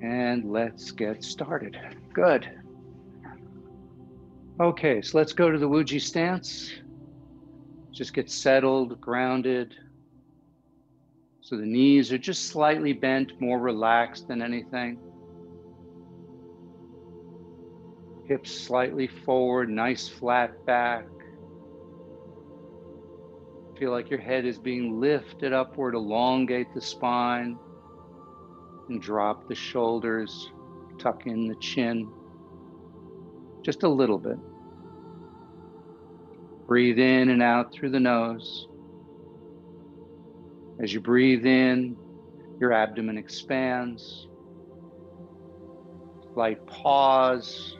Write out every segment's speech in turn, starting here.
And let's get started. Good. Okay, so let's go to the Wuji stance. Just get settled, grounded. So the knees are just slightly bent, more relaxed than anything. Hips slightly forward, nice flat back. Feel like your head is being lifted upward, elongate the spine, and drop the shoulders, tuck in the chin, just a little bit. Breathe in and out through the nose. As you breathe in, your abdomen expands. Slight pause.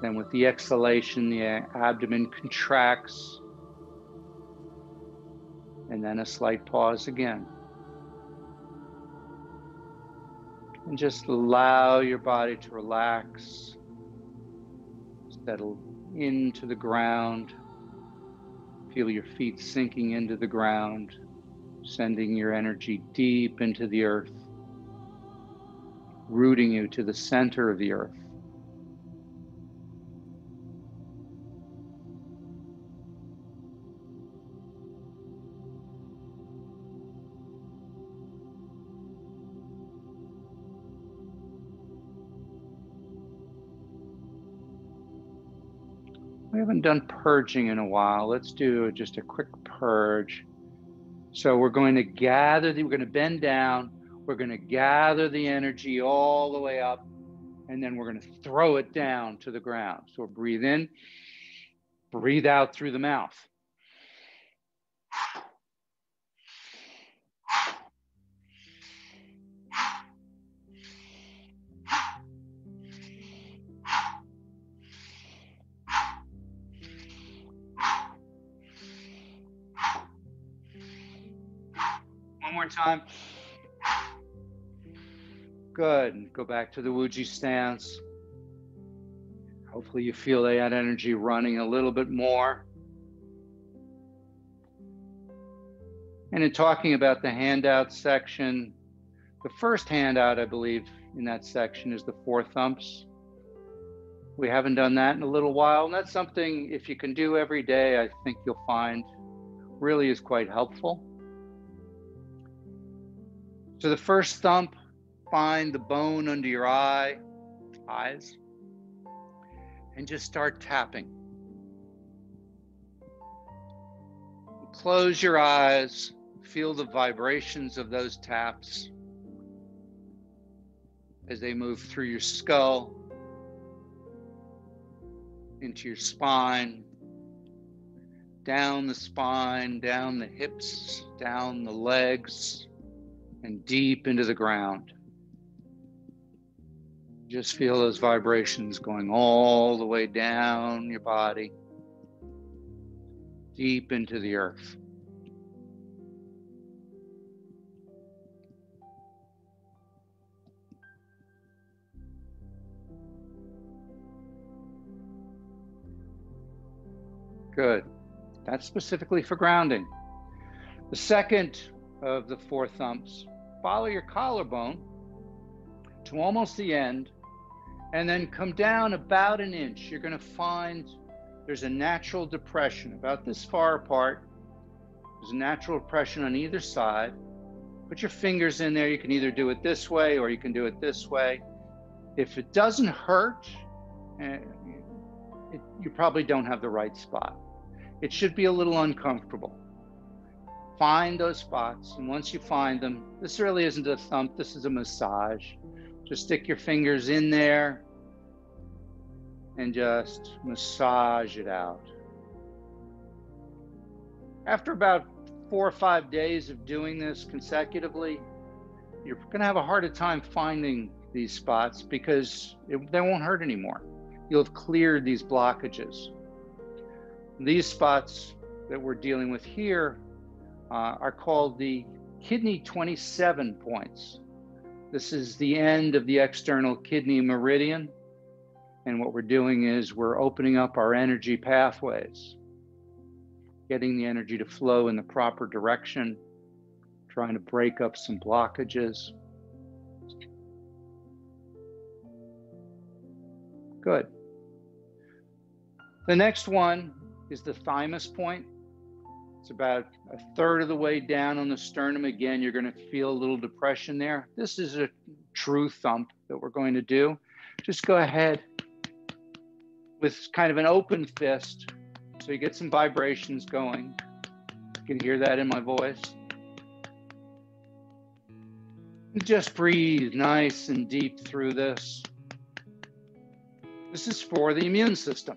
Then with the exhalation, the abdomen contracts. And then a slight pause again. And just allow your body to relax, settle into the ground. Feel your feet sinking into the ground, sending your energy deep into the earth, rooting you to the center of the earth. We haven't done purging in a while. Let's do just a quick purge. So we're going to we're going to bend down. We're going to gather the energy all the way up, and then we're going to throw it down to the ground. So breathe in, breathe out through the mouth. One more time. Good. Go back to the Wuji stance. Hopefully you feel that energy running a little bit more. And in talking about the handout section, the first handout, I believe, in that section is the 4 thumps. We haven't done that in a little while, and that's something, if you can do every day, I think you'll find really is quite helpful. So the first thump, find the bone under your eyes, and just start tapping. Close your eyes, feel the vibrations of those taps as they move through your skull, into your spine, down the spine, down the hips, down the legs, and deep into the ground. Just feel those vibrations going all the way down your body, deep into the earth. Good. That's specifically for grounding. The second of the 4 thumps, follow your collarbone to almost the end, and then come down about an inch. You're going to find there's a natural depression about this far apart. There's a natural depression on either side. Put your fingers in there. You can either do it this way or you can do it this way. If it doesn't hurt, you probably don't have the right spot. It should be a little uncomfortable. Find those spots, and once you find them, this really isn't a thump, this is a massage. Just stick your fingers in there and just massage it out. After about 4 or 5 days of doing this consecutively, you're going to have a harder time finding these spots because they won't hurt anymore. You'll have cleared these blockages. These spots that we're dealing with here are called the kidney 27 points. This is the end of the external kidney meridian. And what we're doing is we're opening up our energy pathways, getting the energy to flow in the proper direction, trying to break up some blockages. Good. The next one is the thymus point. It's about a third of the way down on the sternum. Again, you're going to feel a little depression there. This is a true thump that we're going to do. Just go ahead with kind of an open fist so you get some vibrations going. You can hear that in my voice. Just breathe nice and deep through this. This is for the immune system.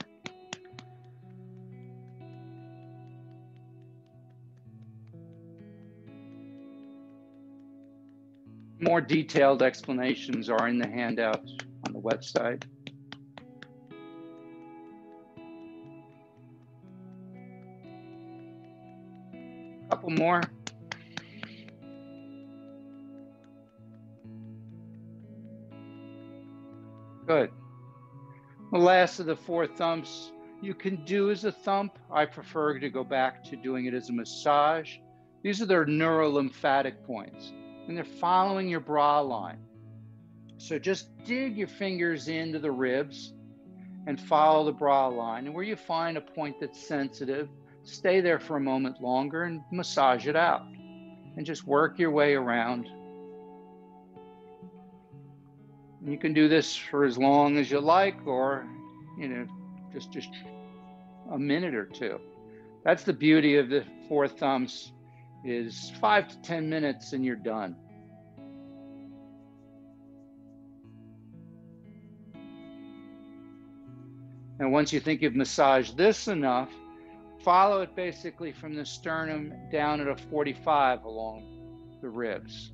More detailed explanations are in the handout on the website. A couple more. Good. The last of the 4 thumps you can do as a thump. I prefer to go back to doing it as a massage. These are their neurolymphatic points, and they're following your bra line. So just dig your fingers into the ribs and follow the bra line. And where you find a point that's sensitive, stay there for a moment longer and massage it out. And just work your way around. And you can do this for as long as you like, or, just a minute or 2. That's the beauty of the 4 thumps, is 5 to 10 minutes and you're done. And once you think you've massaged this enough, follow it basically from the sternum down at a 45 along the ribs.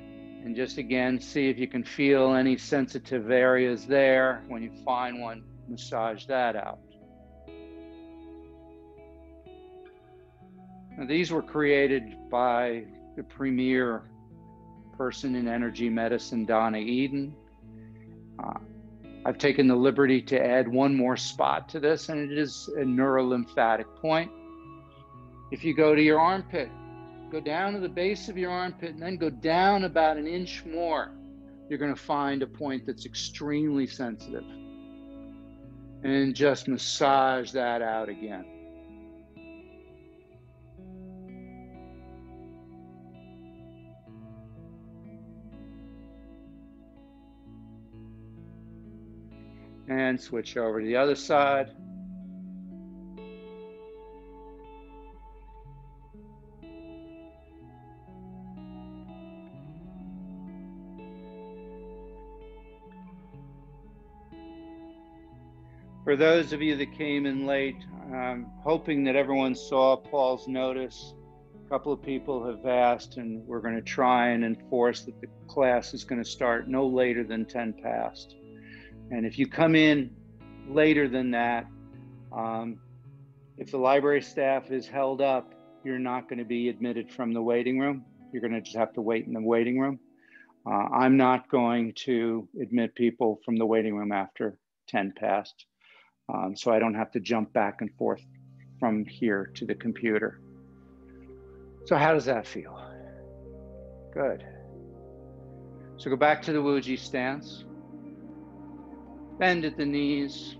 And just again, see if you can feel any sensitive areas there. When you find one, massage that out. Now, these were created by the premier person in energy medicine, Donna Eden. I've taken the liberty to add one more spot to this, and it is a neurolymphatic point. If you go to your armpit, go down to the base of your armpit and then go down about an inch more, you're going to find a point that's extremely sensitive. And just massage that out again. And switch over to the other side. For those of you that came in late, I'm hoping that everyone saw Paul's notice. A couple of people have asked, and we're going to try and enforce that the class is going to start no later than 10 past. And if you come in later than that, if the library staff is held up, you're not going to be admitted from the waiting room. You're going to just have to wait in the waiting room. I'm not going to admit people from the waiting room after 10 past. So I don't have to jump back and forth from here to the computer. So how does that feel? Good. So go back to the Wuji stance. Bend at the knees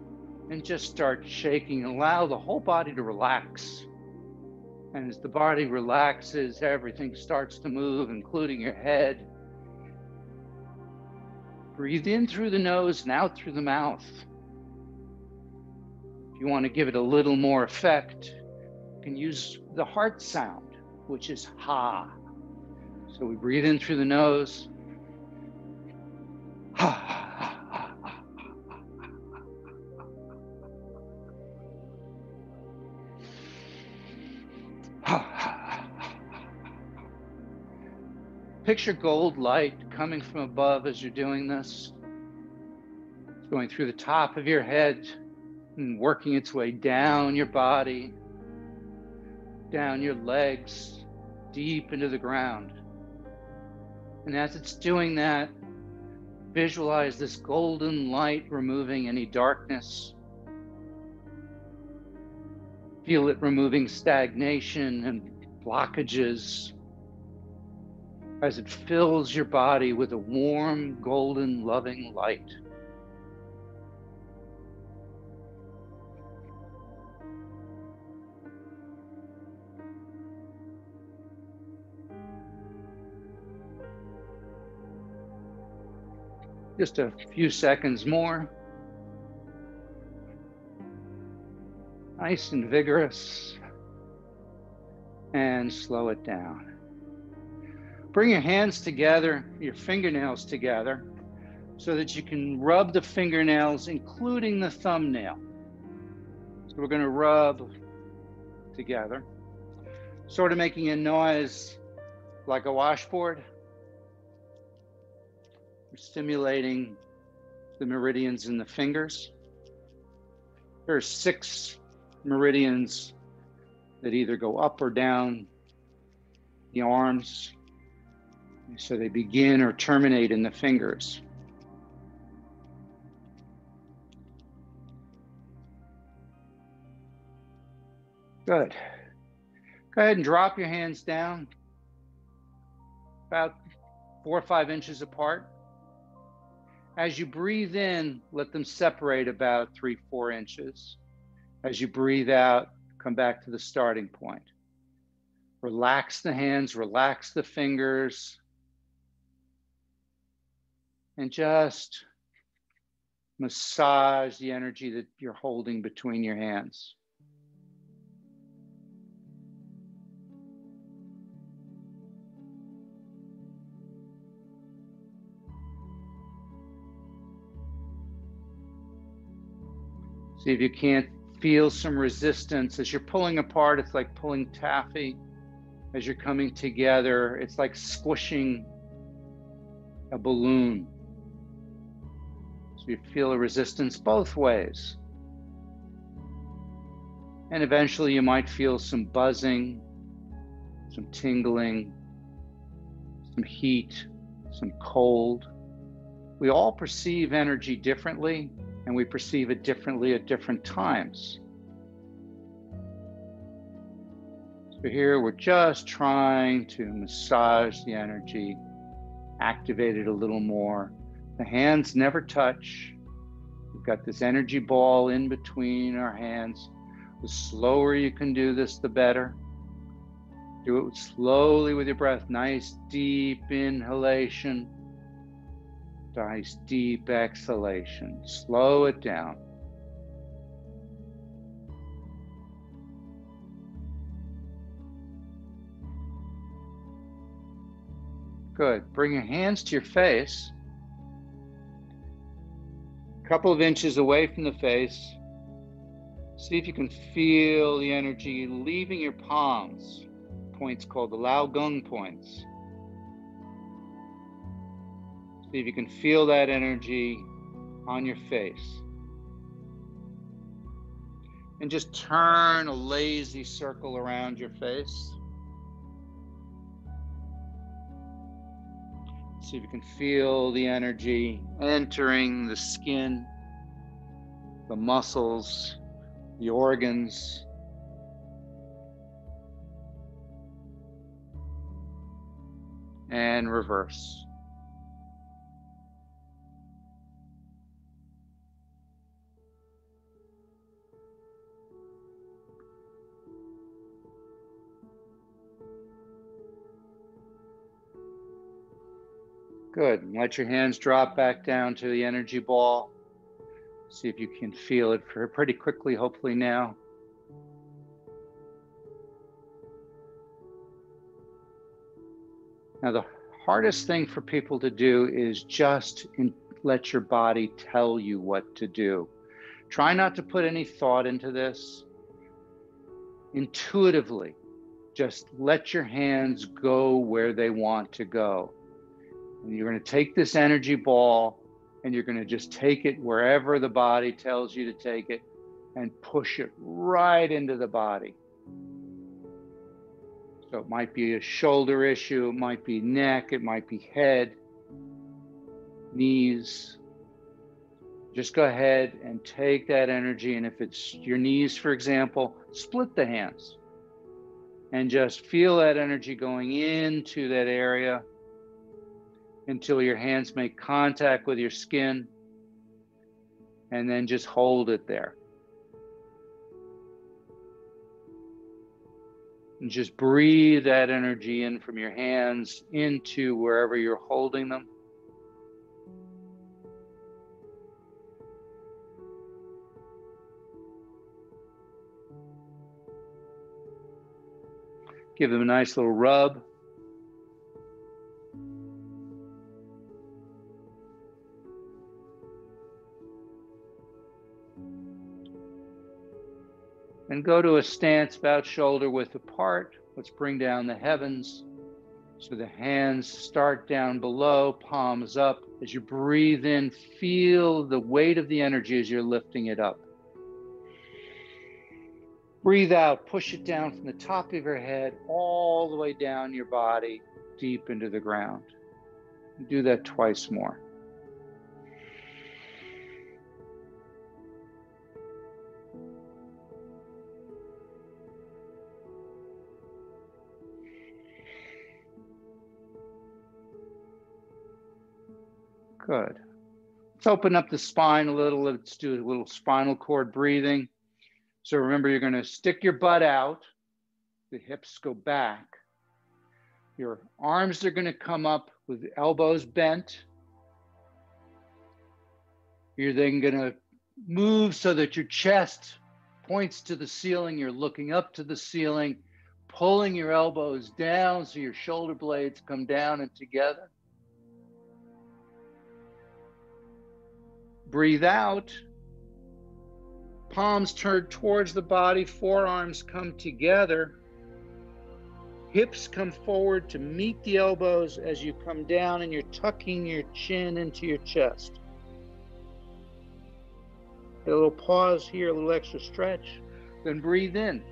and just start shaking. Allow the whole body to relax. And as the body relaxes, everything starts to move, including your head. Breathe in through the nose and out through the mouth. If you want to give it a little more effect, you can use the heart sound, which is ha. So we breathe in through the nose. Ha. Picture gold light coming from above as you're doing this. It's going through the top of your head and working its way down your body, down your legs, deep into the ground. And as it's doing that, visualize this golden light removing any darkness. Feel it removing stagnation and blockages as it fills your body with a warm, golden, loving light. Just a few seconds more. Nice and vigorous. And slow it down. Bring your hands together, your fingernails together, so that you can rub the fingernails, including the thumbnail. So we're going to rub together, sort of making a noise like a washboard. We're stimulating the meridians in the fingers. There are 6 meridians that either go up or down the arms. So they begin or terminate in the fingers. Good. Go ahead and drop your hands down about 4 or 5 inches apart. As you breathe in, let them separate about 3 or 4 inches. As you breathe out, come back to the starting point. Relax the hands, relax the fingers, and just massage the energy that you're holding between your hands. See if you can't feel some resistance. As you're pulling apart, it's like pulling taffy. As you're coming together, it's like squishing a balloon. So you feel a resistance both ways. And eventually you might feel some buzzing, some tingling, some heat, some cold. We all perceive energy differently, and we perceive it differently at different times. So here we're just trying to massage the energy, activate it a little more. The hands never touch. We've got this energy ball in between our hands. The slower you can do this, the better. Do it slowly with your breath. Nice deep inhalation. Nice deep exhalation. Slow it down. Good. Bring your hands to your face. A couple of inches away from the face. See if you can feel the energy leaving your palms. Points called the Lao Gung points. See if you can feel that energy on your face. And just turn a lazy circle around your face. See if you can feel the energy entering the skin, the muscles, the organs. And reverse. Good. Let your hands drop back down to the energy ball. See if you can feel it pretty quickly, hopefully now. Now, the hardest thing for people to do is just let your body tell you what to do. Try not to put any thought into this. Intuitively, just let your hands go where they want to go. And you're going to take this energy ball and you're going to just take it wherever the body tells you to take it and push it right into the body. So it might be a shoulder issue, it might be neck, it might be head, knees. Just go ahead and take that energy, and if it's your knees, for example, split the hands and just feel that energy going into that area until your hands make contact with your skin, and then just hold it there. And just breathe that energy in from your hands into wherever you're holding them. Give them a nice little rub. And go to a stance about shoulder width apart. Let's bring down the heavens. So the hands start down below, palms up. As you breathe in, feel the weight of the energy as you're lifting it up. Breathe out, push it down from the top of your head all the way down your body, deep into the ground. Do that twice more. Good. Let's open up the spine a little. Let's do a little spinal cord breathing. So remember, you're going to stick your butt out. The hips go back. Your arms are going to come up with the elbows bent. You're then going to move so that your chest points to the ceiling. You're looking up to the ceiling, pulling your elbows down so your shoulder blades come down and together. Breathe out. Palms turned towards the body, forearms come together. Hips come forward to meet the elbows as you come down, and you're tucking your chin into your chest. A little pause here, a little extra stretch, then breathe in.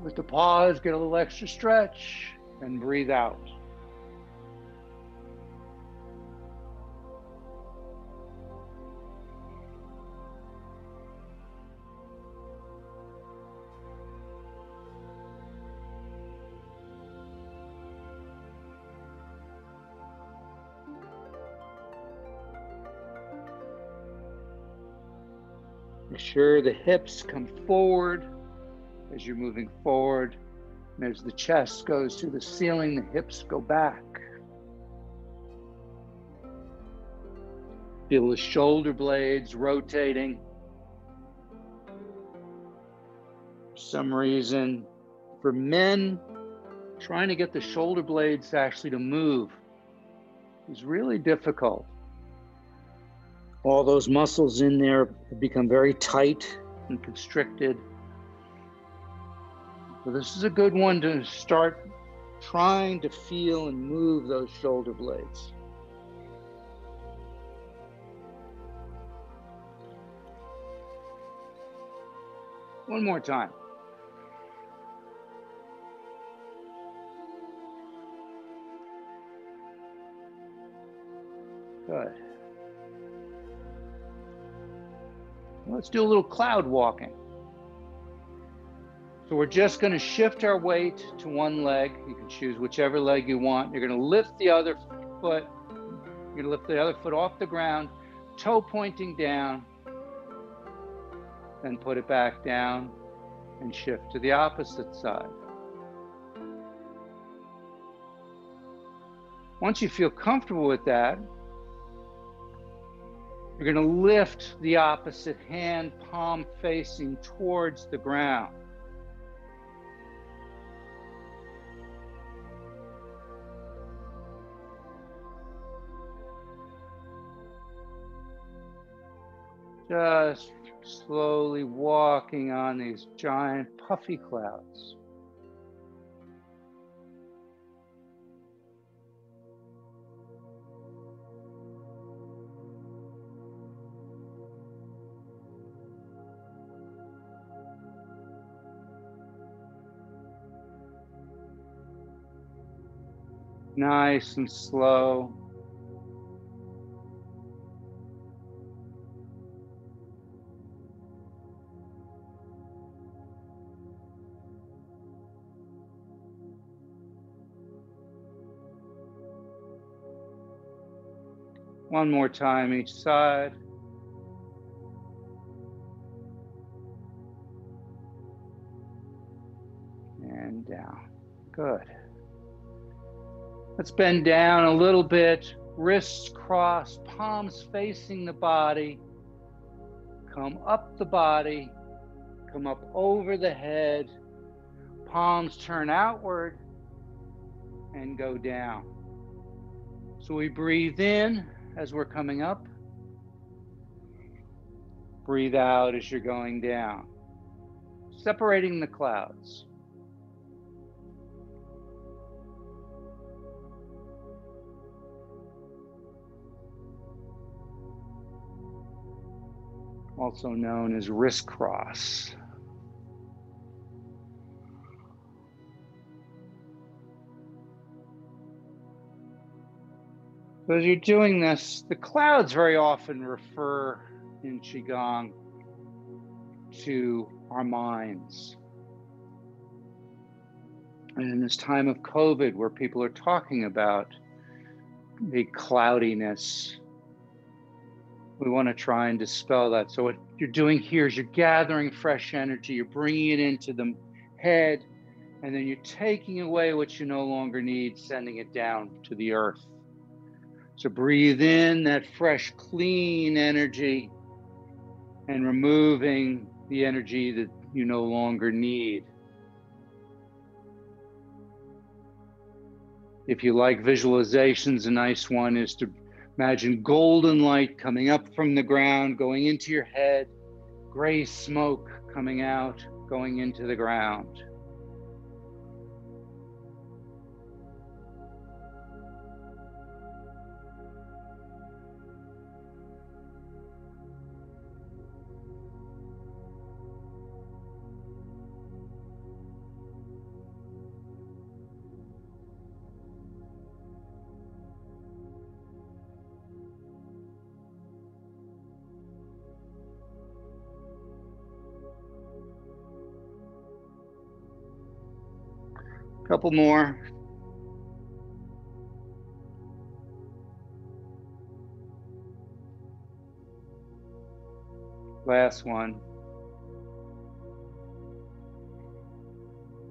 With the pause, get a little extra stretch, and breathe out. Make sure the hips come forward as you're moving forward. And as the chest goes to the ceiling, the hips go back. Feel the shoulder blades rotating. For some reason, for men, trying to get the shoulder blades actually to move is really difficult. All those muscles in there have become very tight and constricted. So this is a good one to start trying to feel and move those shoulder blades. One more time. Good. Let's do a little cloud walking. So we're just going to shift our weight to one leg. You can choose whichever leg you want. You're going to lift the other foot. You're going to lift the other foot off the ground, toe pointing down, then put it back down and shift to the opposite side. Once you feel comfortable with that, you're going to lift the opposite hand, palm facing towards the ground. Just slowly walking on these giant puffy clouds. Nice and slow. One more time each side. And down. Good. Let's bend down a little bit, wrists crossed, palms facing the body. Come up the body, come up over the head, palms turn outward and go down. So we breathe in as we're coming up. Breathe out as you're going down. Separating the clouds. Also known as wrist cross. So as you're doing this, the clouds very often refer in QiGong to our minds. And in this time of COVID, where people are talking about the cloudiness, we want to try and dispel that. So what you're doing here is you're gathering fresh energy, you're bringing it into the head, and then you're taking away what you no longer need, sending it down to the earth. So breathe in that fresh, clean energy and removing the energy that you no longer need. If you like visualizations, a nice one is to imagine golden light coming up from the ground, going into your head, gray smoke coming out, going into the ground. Couple more. Last one.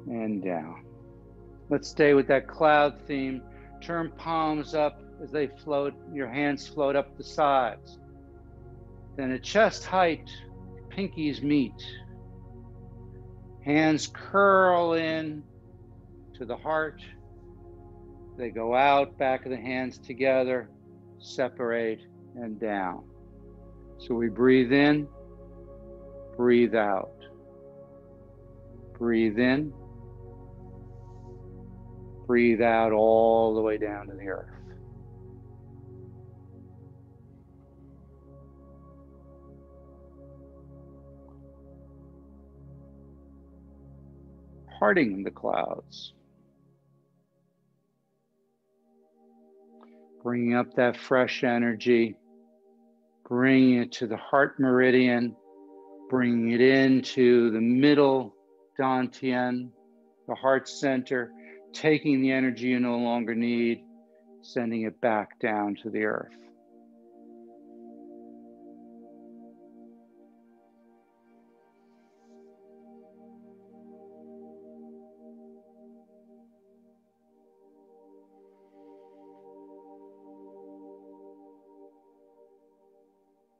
And down. Let's stay with that cloud theme. Turn palms up as they float, your hands float up the sides. Then at chest height, pinkies meet. Hands curl in to the heart. They go out, back of the hands together, separate, and down. So we breathe in, breathe out. Breathe in, breathe out all the way down to the earth. Parting the clouds. Bringing up that fresh energy, bringing it to the heart meridian, bringing it into the middle dantian, the heart center, taking the energy you no longer need, sending it back down to the earth.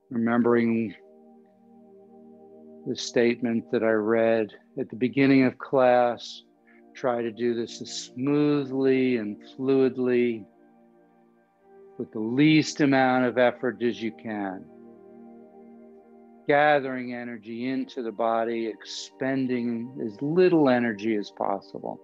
Remembering the statement that I read at the beginning of class, try to do this as smoothly and fluidly with the least amount of effort as you can. Gathering energy into the body, expending as little energy as possible.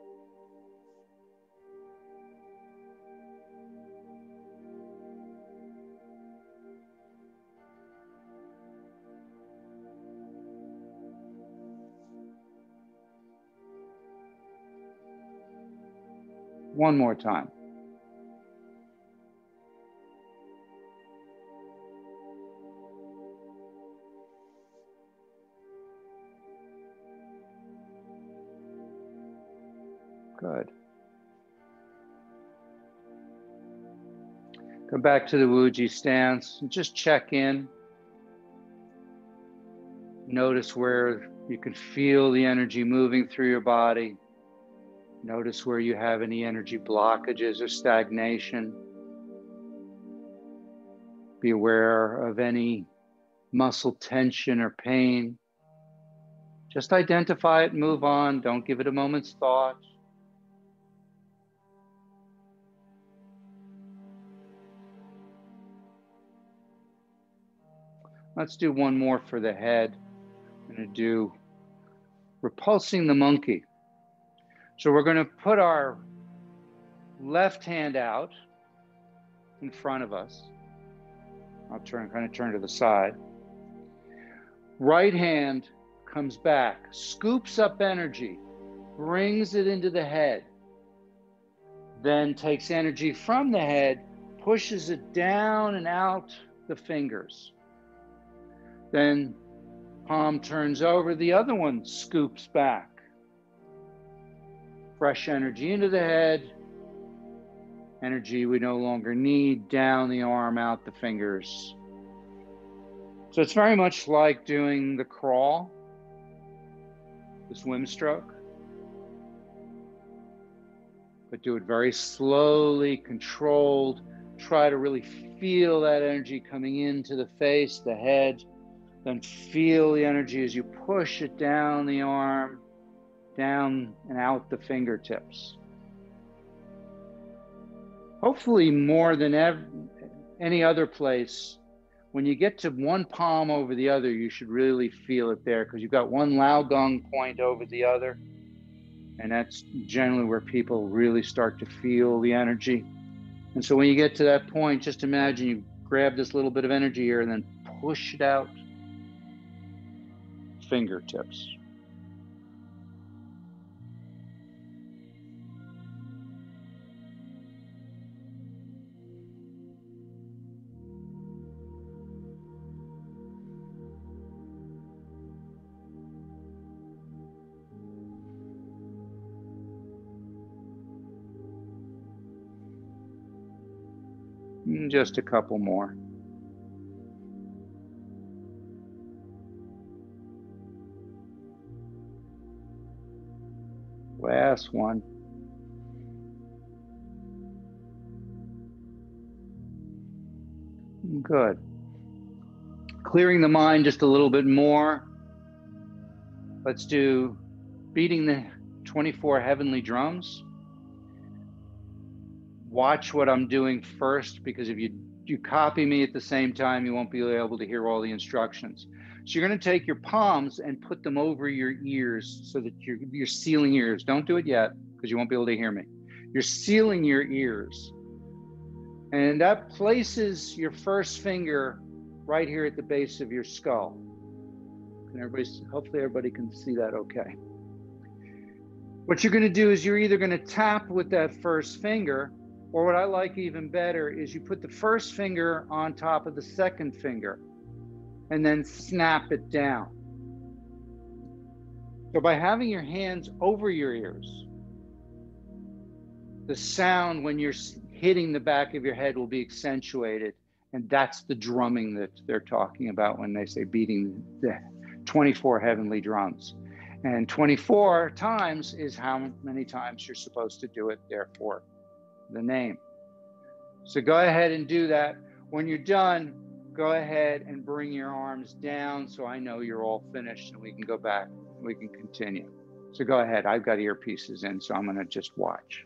One more time. Good. Come back to the Wuji stance and just check in. Notice where you can feel the energy moving through your body. Notice where you have any energy blockages or stagnation. Be aware of any muscle tension or pain. Just identify it and move on. Don't give it a moment's thought. Let's do one more for the head. I'm going to do repulsing the monkey. So we're going to put our left hand out in front of us. I'll kind of turn to the side. Right hand comes back, scoops up energy, brings it into the head, then takes energy from the head, pushes it down and out the fingers. Then palm turns over, the other one scoops back. Fresh energy into the head, energy we no longer need, down the arm, out the fingers. So it's very much like doing the crawl, the swim stroke, but do it very slowly, controlled. Try to really feel that energy coming into the face, the head, then feel the energy as you push it down the arm, down and out the fingertips. Hopefully more than any other place, when you get to one palm over the other, you should really feel it there, because you've got one Laogong point over the other. And that's generally where people really start to feel the energy. And so when you get to that point, just imagine you grab this little bit of energy here and then push it out fingertips. Just a couple more. Last one. Good. Clearing the mind just a little bit more. Let's do beating the 24 heavenly drums. Watch what I'm doing first, because if you copy me at the same time, you won't be able to hear all the instructions. So you're going to take your palms and put them over your ears so that you're sealing your ears. Don't do it yet, because you won't be able to hear me. You're sealing your ears. And that places your first finger right here at the base of your skull. And hopefully everybody can see that okay. What you're going to do is you're either going to tap with that first finger, or what I like even better is you put the first finger on top of the second finger and then snap it down. So by having your hands over your ears, the sound when you're hitting the back of your head will be accentuated. And that's the drumming that they're talking about when they say beating the 24 heavenly drums. And 24 times is how many times you're supposed to do it, therefore the name. So go ahead and do that. When you're done, go ahead and bring your arms down so I know you're all finished and we can go back, we can continue. So go ahead, I've got earpieces in, so I'm going to just watch.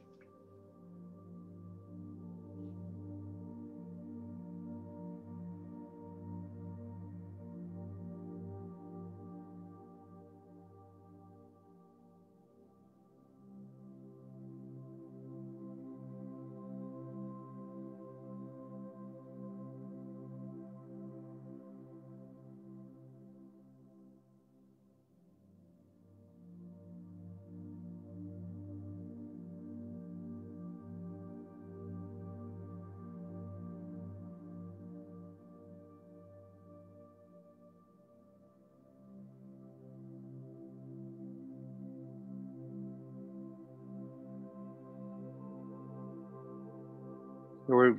We're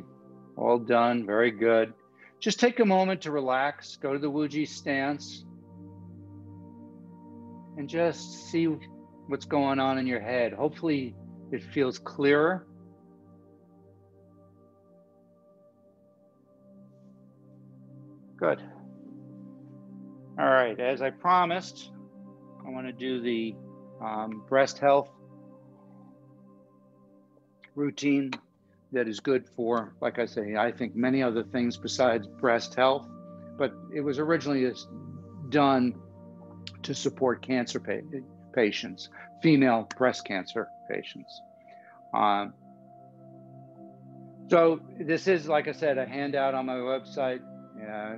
all done. Very good. Just take a moment to relax. Go to the Wuji stance and just see what's going on in your head. Hopefully it feels clearer. Good. All right, as I promised, I want to do the breast health routine that is good for, like I say, I think many other things besides breast health, but it was originally done to support cancer patients, female breast cancer patients. So this is, like I said, a handout on my website.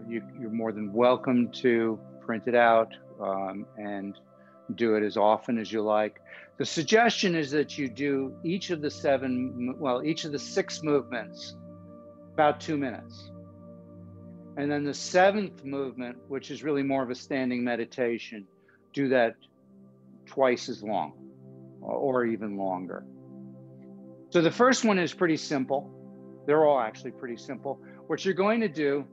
You're more than welcome to print it out and do it as often as you like. The suggestion is that you do each of the 6 movements about 2 minutes. And then the 7th movement, which is really more of a standing meditation, do that twice as long or even longer. So the first one is pretty simple. They're all actually pretty simple. What you're going to do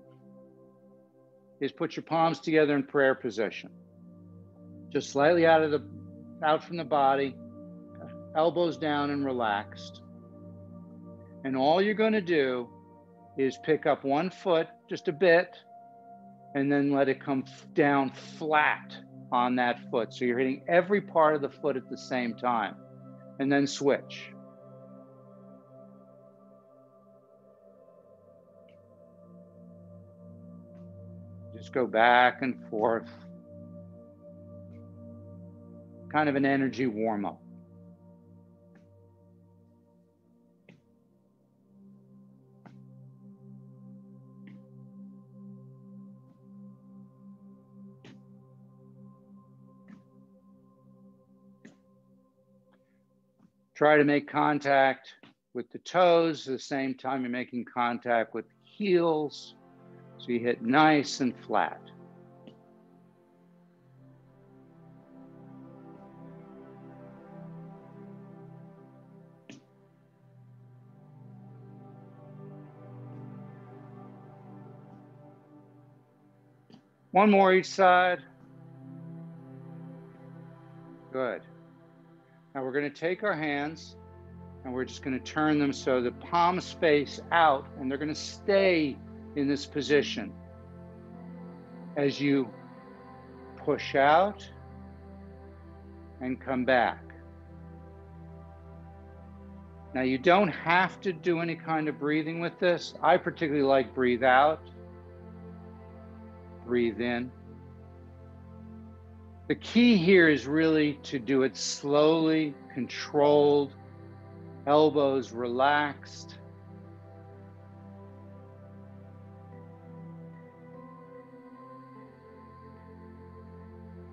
is put your palms together in prayer position. Just slightly out from the body, elbows down and relaxed. And all you're going to do is pick up one foot just a bit and then let it come down flat on that foot. So you're hitting every part of the foot at the same time, and then switch. Just go back and forth. Kind of an energy warm-up. Try to make contact with the toes at the same time you're making contact with the heels. So you hit nice and flat. One more each side. Good. Now we're going to take our hands and we're just going to turn them so the palms face out, and they're going to stay in this position as you push out and come back. Now you don't have to do any kind of breathing with this. I particularly like breathe out, breathe in. The key here is really to do it slowly, controlled, elbows relaxed.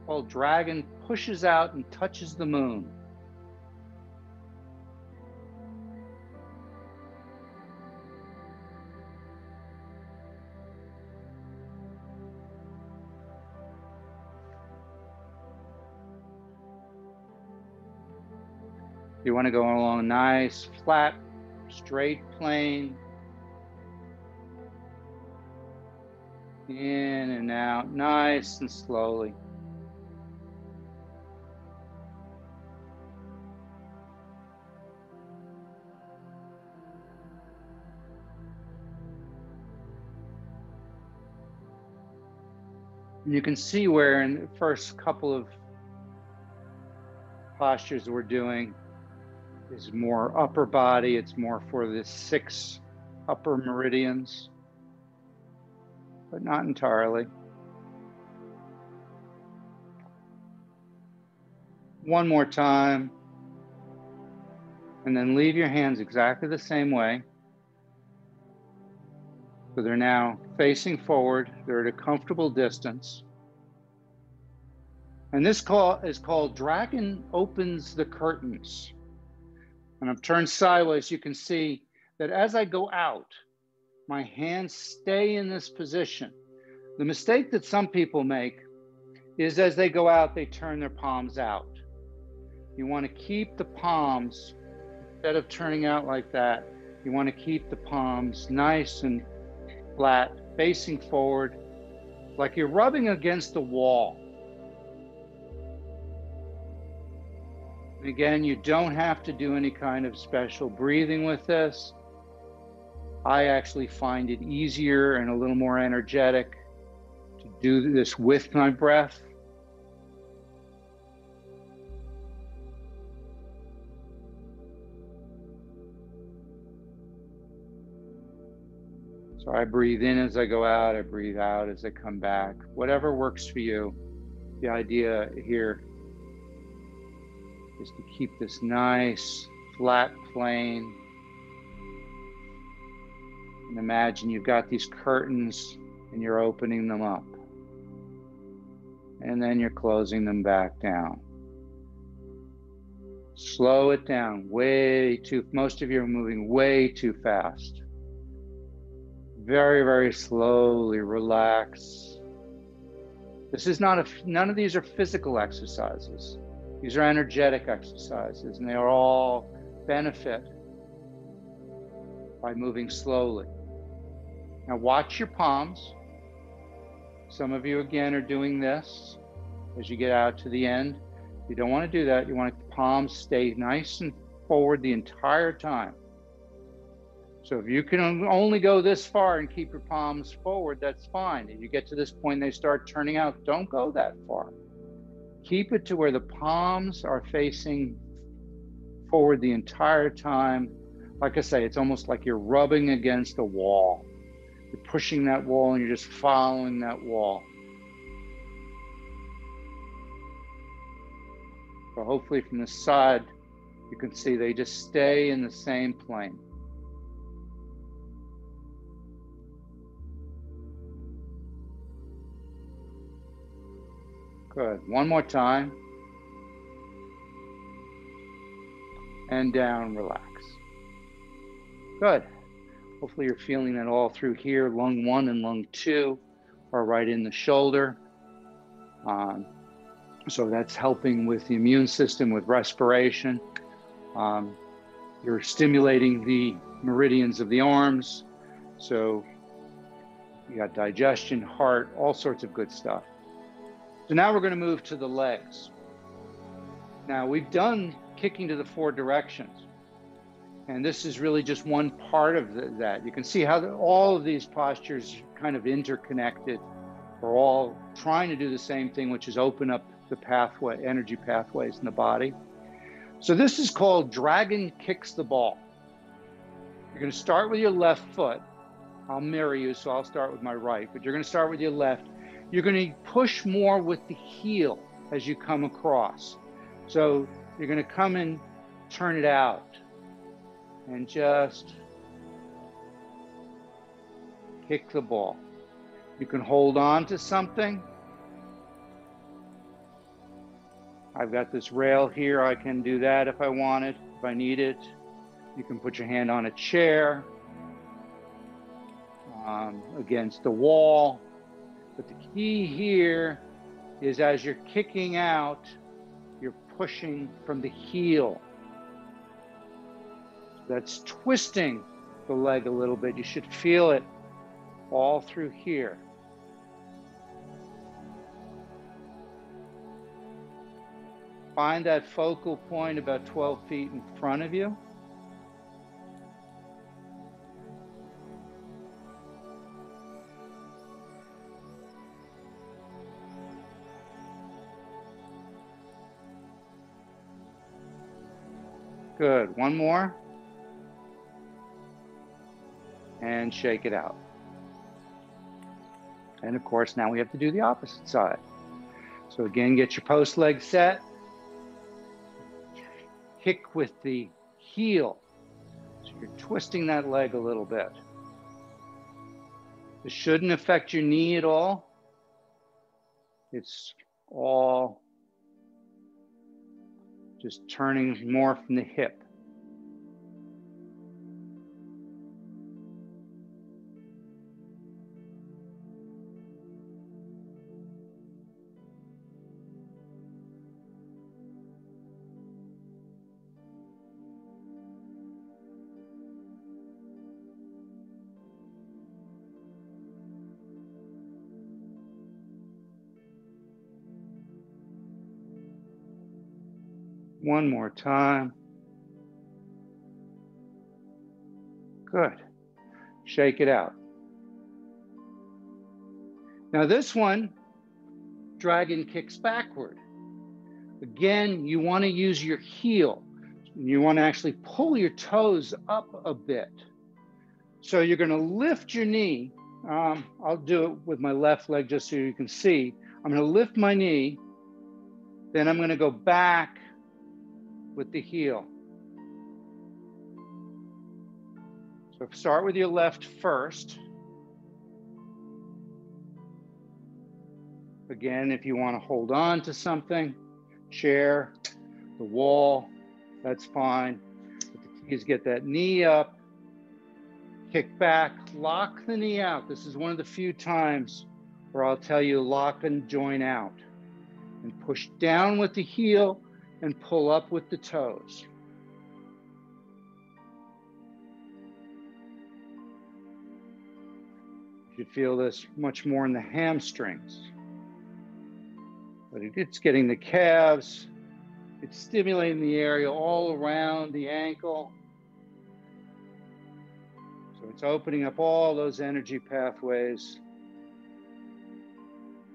While dragon pushes out and touches the moon. You want to go along a nice, flat, straight plane. In and out, nice and slowly. You can see where in the first couple of postures we're doing is more upper body. It's more for the 6 upper meridians, but not entirely. One more time, and then leave your hands exactly the same way. So they're now facing forward. They're at a comfortable distance. And this is called Dragon Opens the Curtains. And I'm turned sideways. You can see that as I go out, my hands stay in this position. The mistake that some people make is as they go out, they turn their palms out. You want to keep the palms, instead of turning out like that, you want to keep the palms nice and flat, facing forward, like you're rubbing against the wall. And again, you don't have to do any kind of special breathing with this. I actually find it easier and a little more energetic to do this with my breath. So I breathe in as I go out, I breathe out as I come back. Whatever works for you. The idea here is to keep this nice, flat plane. And imagine you've got these curtains and you're opening them up. And then you're closing them back down. Slow it down most of you are moving way too fast. Very, very slowly relax. This is none of these are physical exercises. These are energetic exercises, and they are all benefit by moving slowly. Now watch your palms. Some of you, again, are doing this as you get out to the end. You don't want to do that. You want the palms stay nice and forward the entire time. So if you can only go this far and keep your palms forward, that's fine. If you get to this point, they start turning out, don't go that far. Keep it to where the palms are facing forward the entire time. Like I say, it's almost like you're rubbing against a wall. You're pushing that wall and you're just following that wall. So hopefully from the side, you can see they just stay in the same plane. Good. One more time. And down, relax. Good. Hopefully you're feeling it all through here. Lung 1 and lung 2 are right in the shoulder. So that's helping with the immune system, with respiration. You're stimulating the meridians of the arms. So you got digestion, heart, all sorts of good stuff. So now we're going to move to the legs. Now we've done kicking to the 4 directions. And this is really just one part of that. You can see how all of these postures kind of interconnected. We're all trying to do the same thing, which is open up the pathway, energy pathways in the body. So this is called Dragon Kicks the Ball. You're going to start with your left foot. I'll mirror you, so I'll start with my right, but you're going to start with your left. You're going to push more with the heel as you come across. So you're going to come and turn it out and just kick the ball. You can hold on to something. I've got this rail here. I can do that if I want it, if I need it. You can put your hand on a chair, against the wall. But the key here is as you're kicking out, you're pushing from the heel. That's twisting the leg a little bit. You should feel it all through here. Find that focal point about 12 feet in front of you. Good. One more. And shake it out. And of course, now we have to do the opposite side. So again, get your post leg set. Kick with the heel. So you're twisting that leg a little bit. This shouldn't affect your knee at all. It's all just turning more from the hip. One more time. Good. Shake it out. Now this one, dragon kicks backward. Again, you want to use your heel. You want to actually pull your toes up a bit. So you're going to lift your knee. I'll do it with my left leg just so you can see. I'm going to lift my knee. Then I'm going to go back with the heel. So start with your left first. Again, if you want to hold on to something, chair, the wall, that's fine. But the key is get that knee up, kick back, lock the knee out. This is one of the few times where I'll tell you lock and join out. And push down with the heel and pull up with the toes. You should feel this much more in the hamstrings. But it's getting the calves, it's stimulating the area all around the ankle. So it's opening up all those energy pathways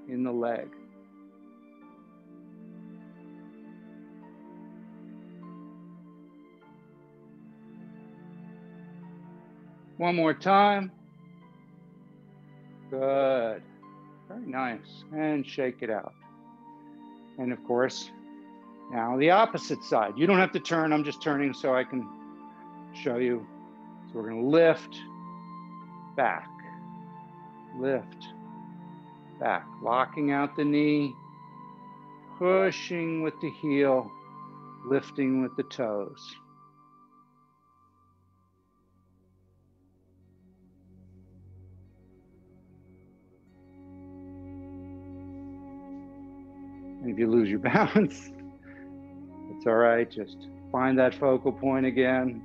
in the leg. One more time. Good. Very nice. And shake it out. And of course, now the opposite side. You don't have to turn. I'm just turning so I can show you. So we're going to lift, back, lift, back. Locking out the knee, pushing with the heel, lifting with the toes. And if you lose your balance, it's all right. Just find that focal point again.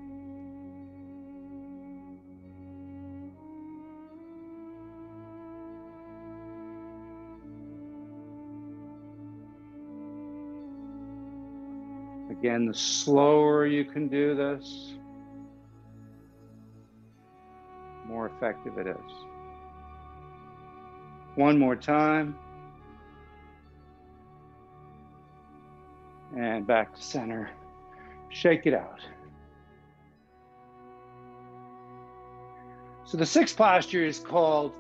Again, the slower you can do this, the more effective it is. One more time. And back to center. Shake it out. So the sixth posture is called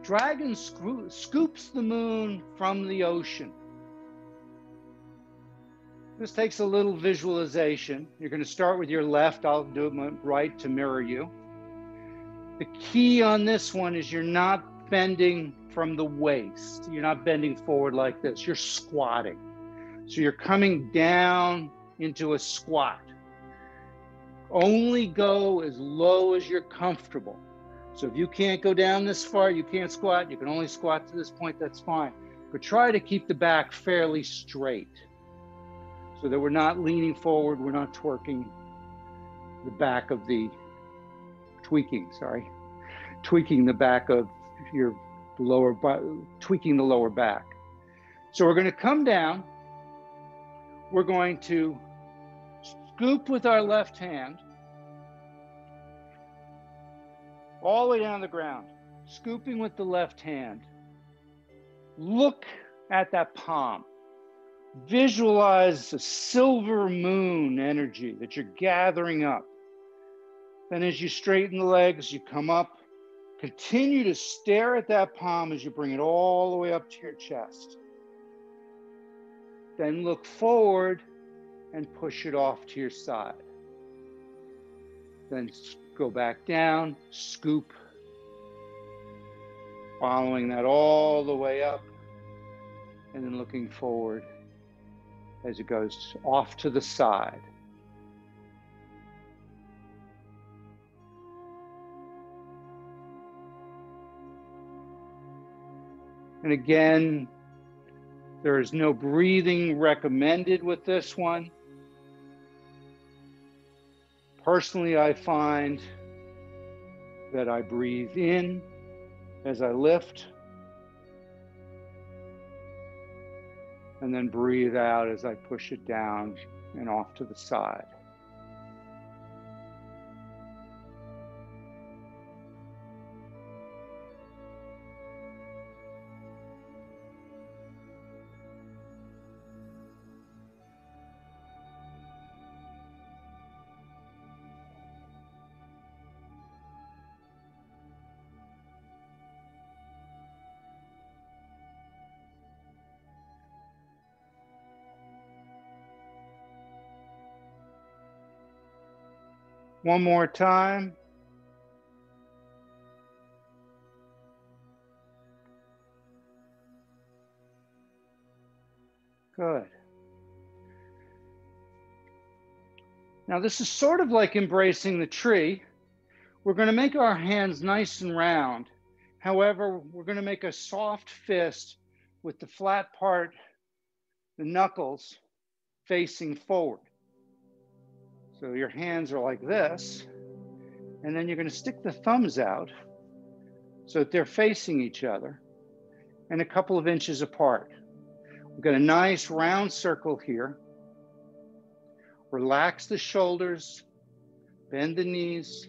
Dragon Scoops the Moon from the Ocean. This takes a little visualization. You're going to start with your left. I'll do it right to mirror you. The key on this one is you're not bending from the waist. You're not bending forward like this. You're squatting. So you're coming down into a squat. Only go as low as you're comfortable. So if you can't go down this far, you can't squat. You can only squat to this point, that's fine. But try to keep the back fairly straight so that we're not leaning forward, we're not twerking the back of the, tweaking the back of your lower, tweaking the lower back. So we're going to come down. We're going to scoop with our left hand all the way down the ground, scooping with the left hand. Look at that palm. Visualize the silver moon energy that you're gathering up. Then as you straighten the legs, you come up. Continue to stare at that palm as you bring it all the way up to your chest. Then look forward and push it off to your side. Then go back down, scoop, following that all the way up, and then looking forward as it goes off to the side. And again, there is no breathing recommended with this one. Personally, I find that I breathe in as I lift, and then breathe out as I push it down and off to the side. One more time. Good. Now this is sort of like embracing the tree. We're going to make our hands nice and round. However, we're going to make a soft fist with the flat part, the knuckles, facing forward. So your hands are like this, and then you're going to stick the thumbs out so that they're facing each other and a couple of inches apart. We've got a nice round circle here. Relax the shoulders, bend the knees.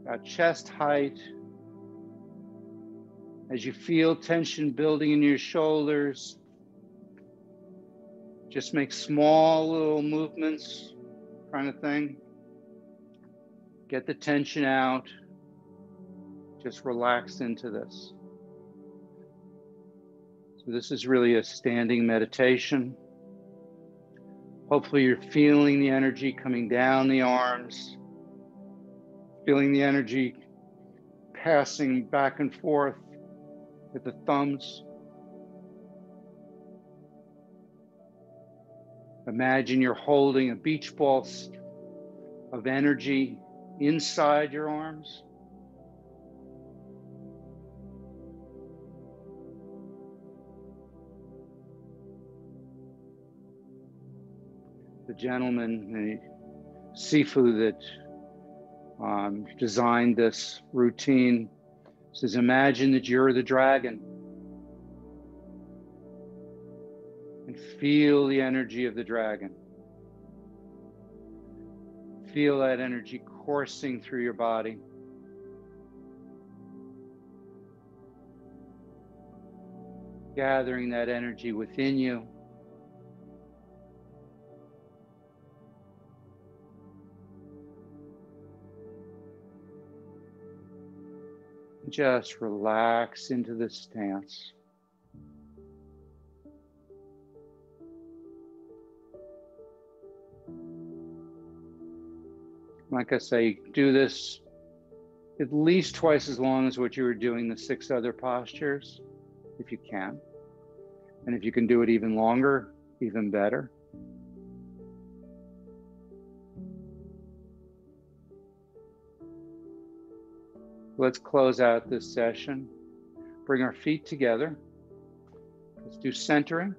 About chest height. As you feel tension building in your shoulders, just make small little movements, kind of thing. Get the tension out. Just relax into this. So this is really a standing meditation. Hopefully you're feeling the energy coming down the arms, feeling the energy passing back and forth with the thumbs. Imagine you're holding a beach ball of energy inside your arms. The gentleman, the Sifu that designed this routine says, imagine that you're the dragon and feel the energy of the dragon. Feel that energy coursing through your body. Gathering that energy within you. Just relax into this stance. Like I say, do this at least twice as long as what you were doing the 6 other postures, if you can. And if you can do it even longer, even better. Let's close out this session. Bring our feet together. Let's do centering.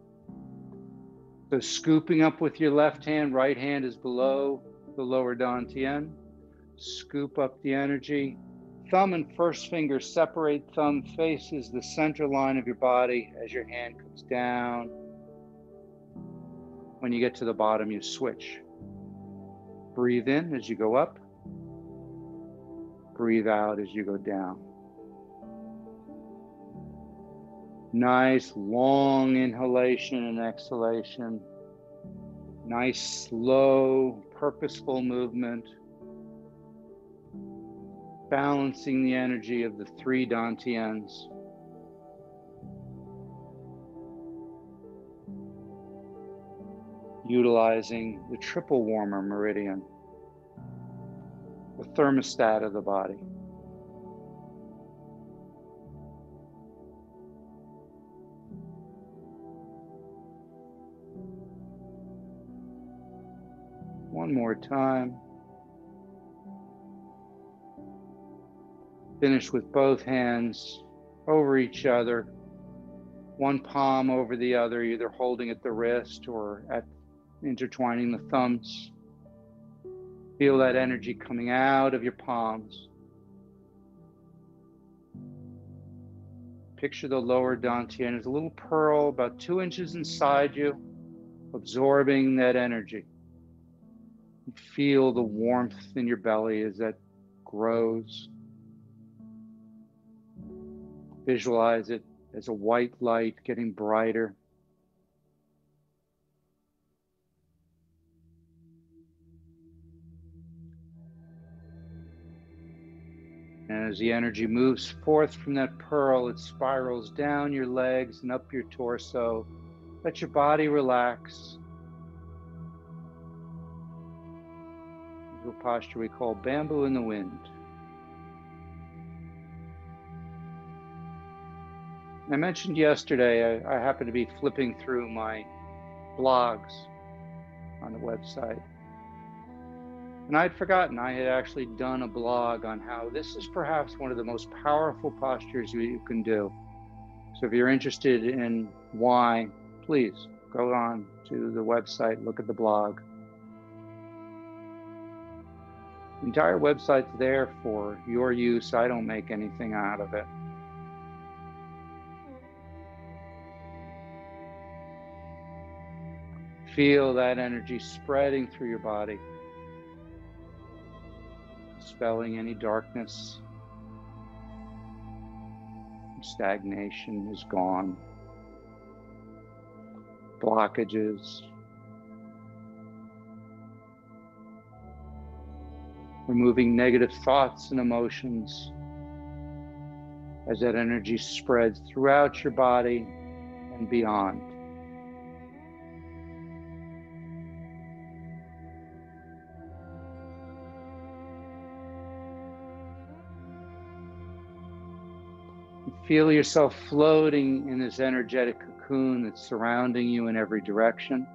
So scooping up with your left hand, right hand is below the lower dantian. Scoop up the energy. Thumb and first finger separate. Thumb faces the center line of your body as your hand comes down. When you get to the bottom, you switch. Breathe in as you go up. Breathe out as you go down. Nice long inhalation and exhalation. Nice slow, purposeful movement. Balancing the energy of the 3 dantians. Utilizing the triple warmer meridian. The thermostat of the body. One more time. Finish with both hands over each other, one palm over the other, either holding at the wrist or intertwining the thumbs. Feel that energy coming out of your palms. Picture the lower dantian as a little pearl about 2 inches inside you, absorbing that energy. Feel the warmth in your belly as that grows. Visualize it as a white light getting brighter. And as the energy moves forth from that pearl, it spirals down your legs and up your torso, Let your body relax into a posture we call bamboo in the wind. I mentioned yesterday, I happened to be flipping through my blogs on the website. And I'd forgotten I had actually done a blog on how this is perhaps one of the most powerful postures you can do. So if you're interested in why, please go on to the website, look at the blog. The entire website's there for your use. I don't make anything out of it. Feel that energy spreading through your body, dispelling any darkness. Stagnation is gone. Blockages. Removing negative thoughts and emotions as that energy spreads throughout your body and beyond. Feel yourself floating in this energetic cocoon that's surrounding you in every direction.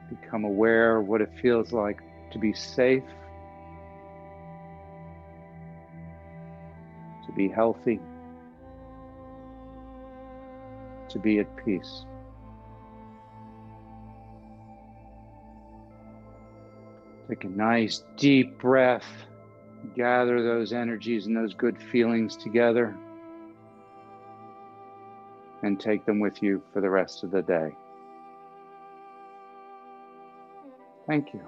Become aware of what it feels like to be safe, to be healthy, to be at peace. Take a nice deep breath, gather those energies and those good feelings together, and take them with you for the rest of the day. Thank you.